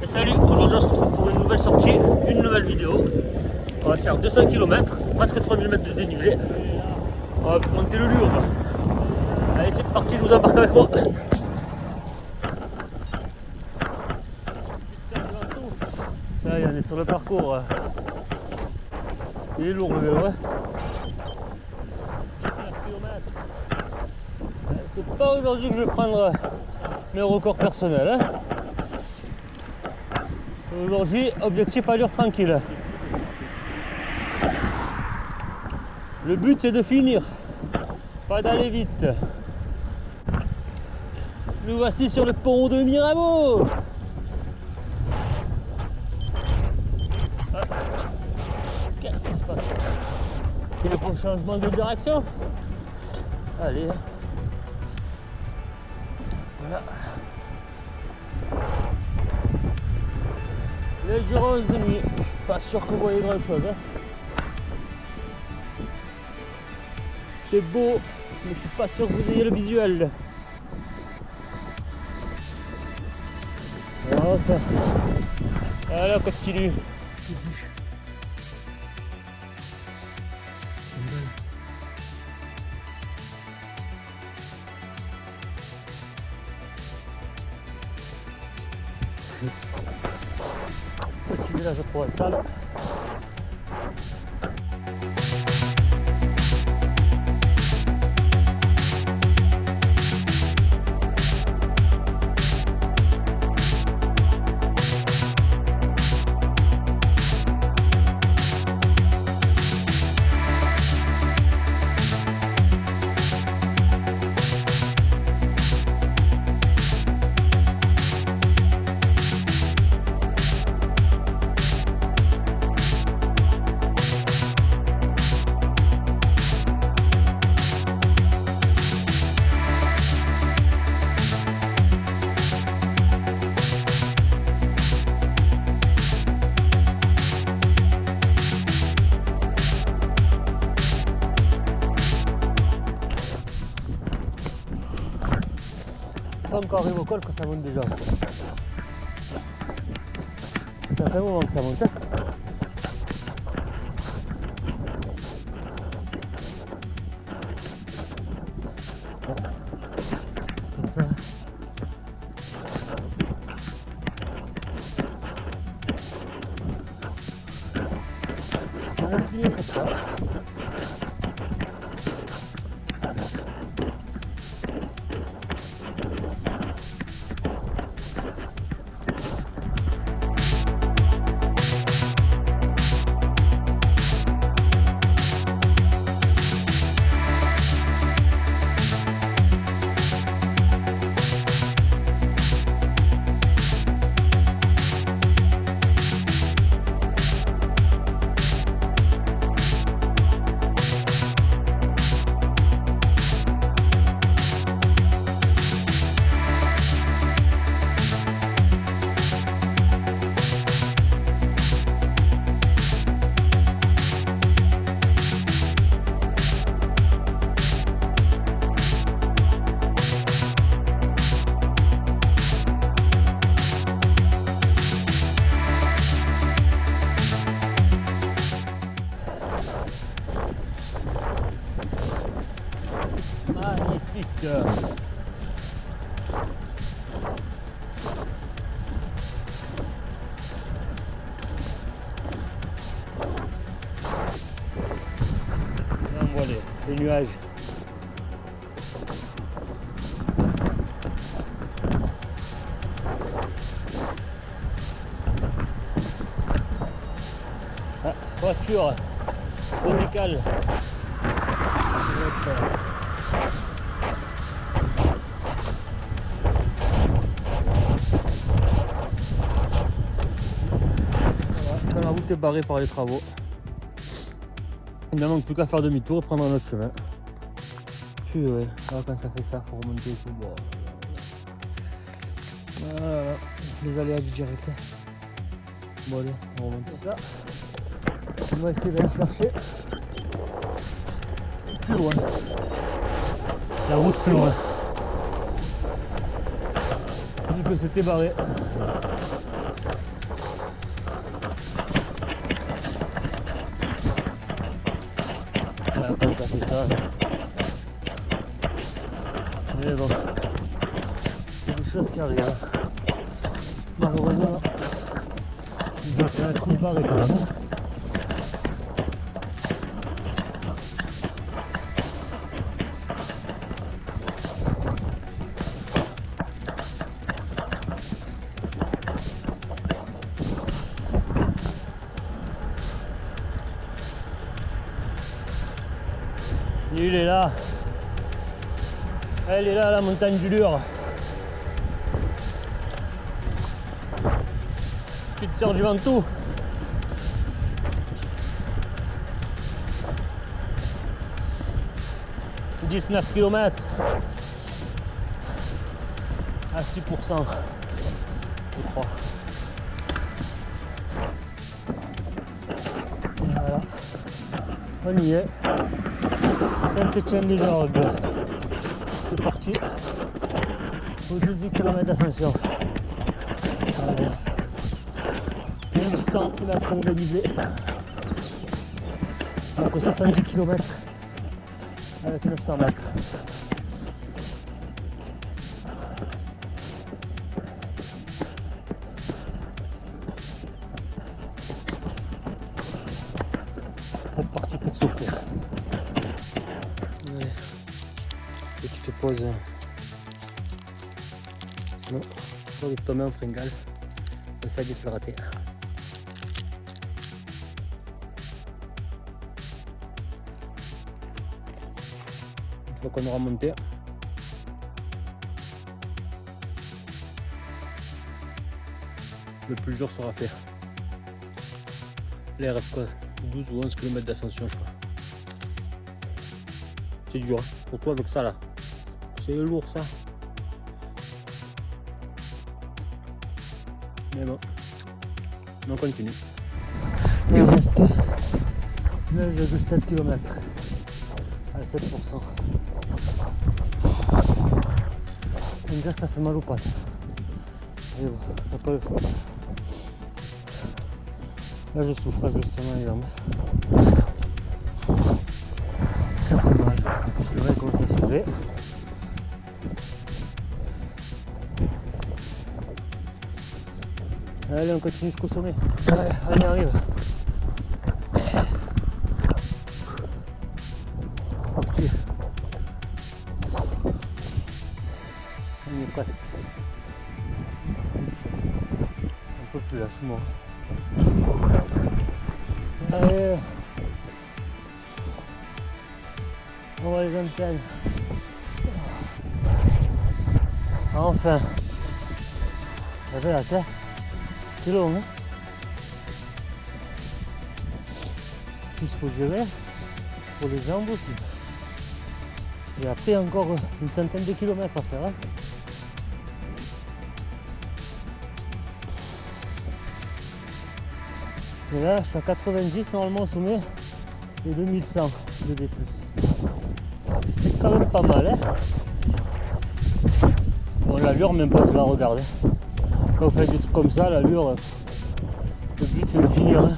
Et salut, aujourd'hui on se retrouve pour une nouvelle sortie, une nouvelle vidéo. On va faire 200 km, presque 3000 mètres de dénivelé. On va monter le Lure. Allez, c'est parti, je vous embarque avec moi. Ça y est, on est sur le parcours. Il est lourd le vélo, hein. C'est pas aujourd'hui que je vais prendre mes records personnels, hein. Aujourd'hui, objectif allure tranquille. Le but c'est de finir, pas d'aller vite. Nous voici sur le pont de Mirabeau. Qu'est-ce qui se passe? Il faut un changement de direction. Allez. Voilà. Les Girons de nuit. Pas sûr que vous voyez grand chose, hein. C'est beau, mais je suis pas sûr que vous ayez le visuel. Enfin. Voilà, continue. Petit village provençal. Pas encore arrivé au col que ça monte déjà. Ça fait un moment que ça monte. Comme ça. On va signer comme ça. Magnifique. On voit les nuages. Ah, voiture tropicale. Quand la route est barrée par les travaux, il ne manque plus qu'à faire demi-tour et prendre un autre chemin. Puis ouais, alors quand ça fait ça, il faut remonter et tout. Bon. Voilà, les aléas du direct. Bon allez, on remonte là. On va essayer d'aller chercher plus loin. La route plus loin. Vu que c'était barré. qui arrive. Malheureusement, ils ont fait un trou de barre quand même. Il est là. Elle est là, la montagne du Lure. Petite sœur du Ventoux. « 19 km à 6%, je crois. Voilà, on y est. Saint-Étienne-les-Orgues. C'est parti. Au 12 km d'ascension. 1100 km de dénivelé. Donc 70 km avec 900 mètres. C'est parti pour souffler. Ouais. Et tu te poses. Sinon, tu vas tomber en fringale. Et ça, c'est raté. Une fois qu'on aura monté, le plus dur sera fait. Là il reste quoi, 12 ou 11 km d'ascension je crois. C'est dur hein, pour toi avec ça là. C'est lourd ça. Mais bon, on continue. Il reste 9,7 km à 7%. Ça veut dire que ça fait mal aux pattes. Et bon, t'as pas le choix. Là je souffre, là je sens ma jambe. Ça fait mal. En plus le vrai commence à se lever. Allez, on continue jusqu'au sommet. Allez, on y arrive. Parti. On y est presque. Un peu plus là, je suis mort. Allez. On voit les antennes. Enfin. Ça fait la terre. C'est long, hein. Il faut gérer pour les jambes aussi. Et après encore une centaine de kilomètres à faire. Hein. Et là, je suis à 90 normalement au sommet et 2100 de D+. C'est quand même pas mal. Hein. Bon, l'allure, même pas, je la regarde. Hein. Quand vous faites des trucs comme ça, l'allure, le but c'est de finir. Hein.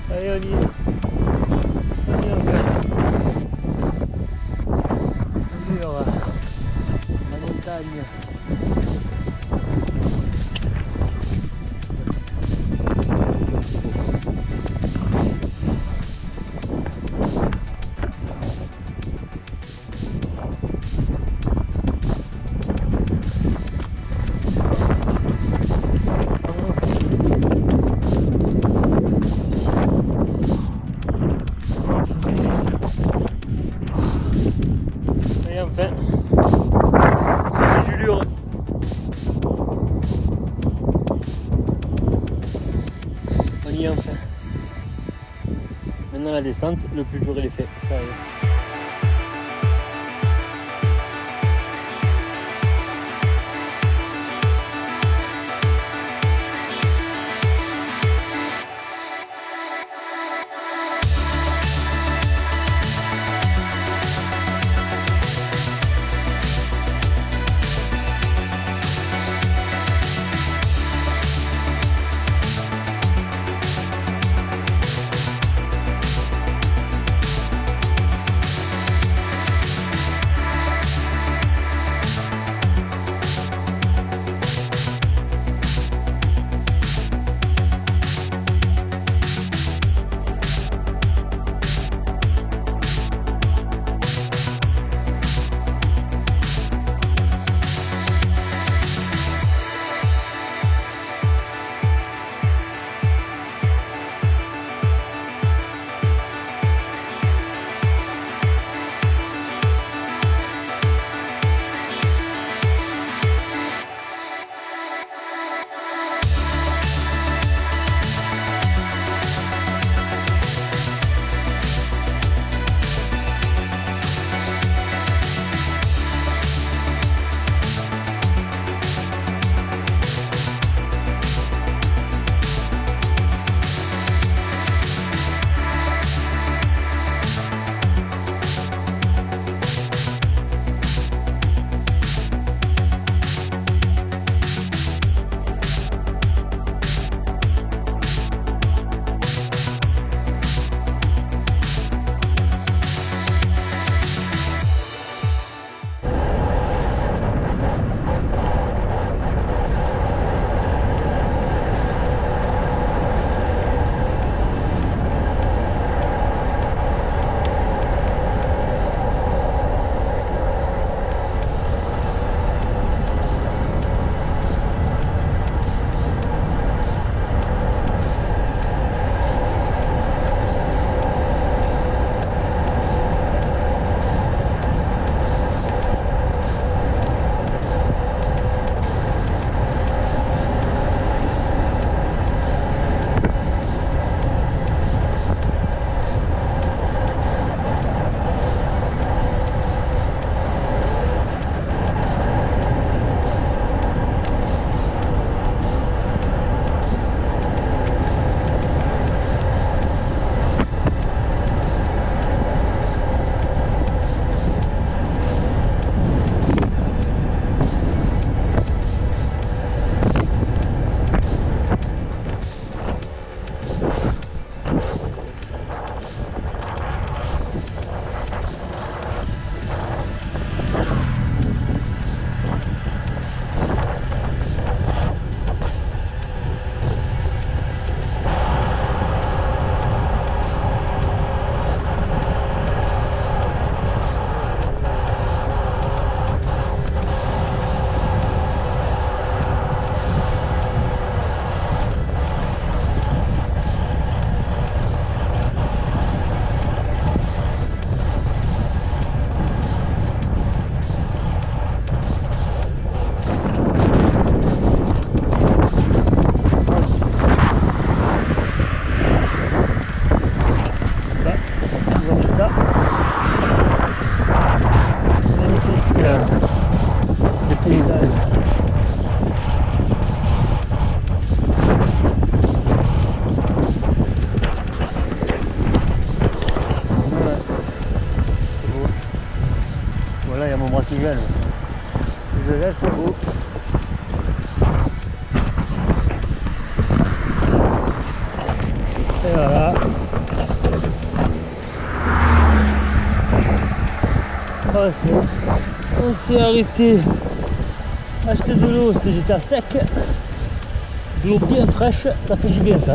Ça y est, on y est. On y est, on fait. Allure, la montagne. Et enfin, c'est du Lure. On y est enfin. Maintenant la descente, le plus dur il est fait. Ça arrive. qui gêne. Si je lève, c'est beau. Et voilà. On s'est arrêté. Acheter de l'eau si j'étais à sec. De l'eau bien fraîche, ça fait du bien ça.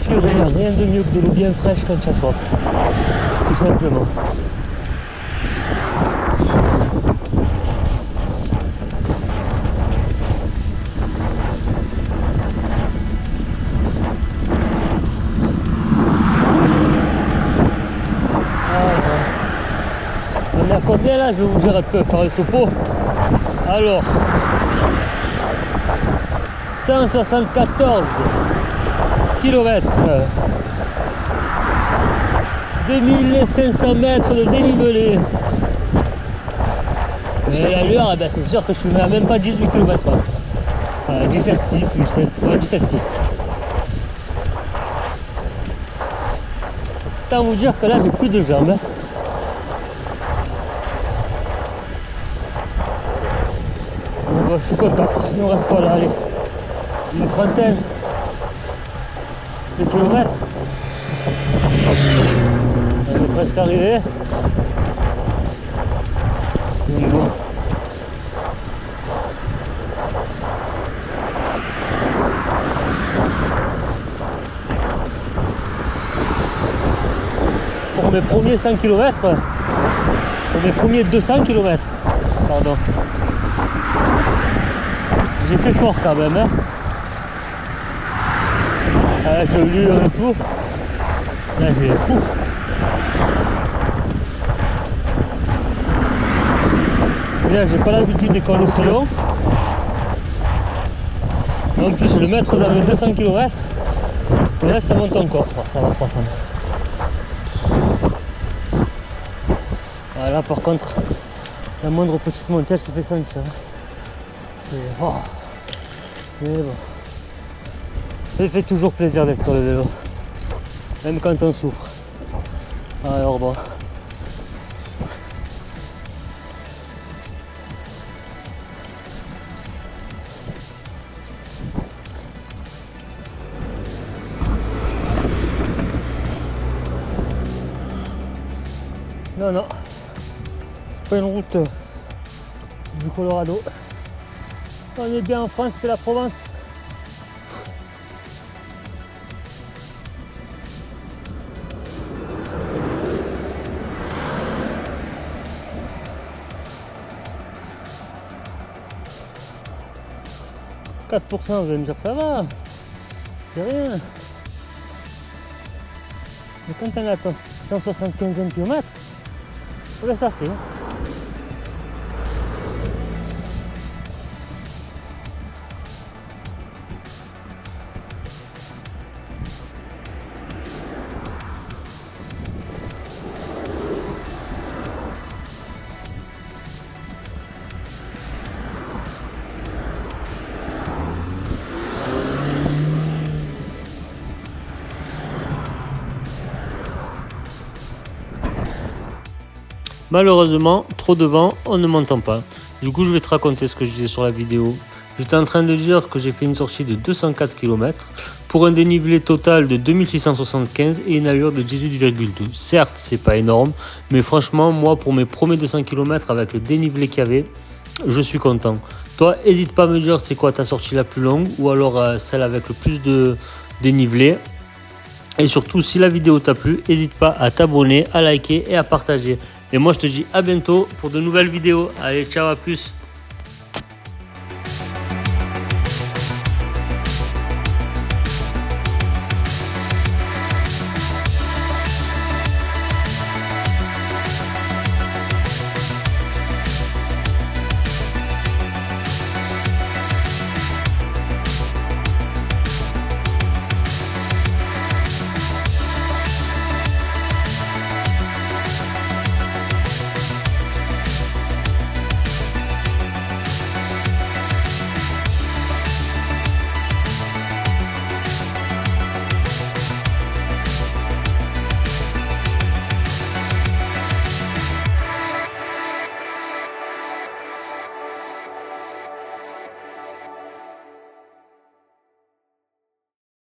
Rien de mieux que de l'eau bien fraîche quand tu as soif. Tout simplement. On est à combien là? Je vais vous dire un peu par le topo. Alors 174 km, 2500 mètres de dénivelé. Et l'allure, eh ben, c'est sûr que je suis à même pas 18 km. 17,6, 17,6. Autant vous dire que là j'ai plus de jambes. Hein. Bon, je suis content, il nous reste quoi là, allez, une trentaine de kilomètres. On est presque arrivé. Donc bon. Pour mes premiers 100 km, pour mes premiers 200 km, pardon. J'ai fait fort quand même, hein. Avec le tout. Là j'ai ouf. Là j'ai pas l'habitude des cols aussi longs. En plus le mettre dans les 200 km, là ça monte encore. Oh, ça va 300. Là par contre, la moindre petite montée elle se fait sentir. C'est... Oh. Mais bon. Ça fait toujours plaisir d'être sur le vélo. Même quand on souffre. Alors bon. Non, non. C'est pas une route du Colorado. On est bien en France, c'est la Provence. « 4%, vous allez me dire ça va, c'est rien. Mais quand on est à 175 km, là ça fait. Malheureusement, trop de vent, on ne m'entend pas. Du coup, je vais te raconter ce que je disais sur la vidéo. J'étais en train de dire que j'ai fait une sortie de 204 km pour un dénivelé total de 2675 et une allure de 18,2. Certes, c'est pas énorme, mais franchement, moi, pour mes premiers 200 km avec le dénivelé qu'il y avait, je suis content. Toi, n'hésite pas à me dire c'est quoi ta sortie la plus longue ou alors celle avec le plus de dénivelé. Et surtout, si la vidéo t'a plu, n'hésite pas à t'abonner, à liker et à partager. Et moi, je te dis à bientôt pour de nouvelles vidéos. Allez, ciao, à plus.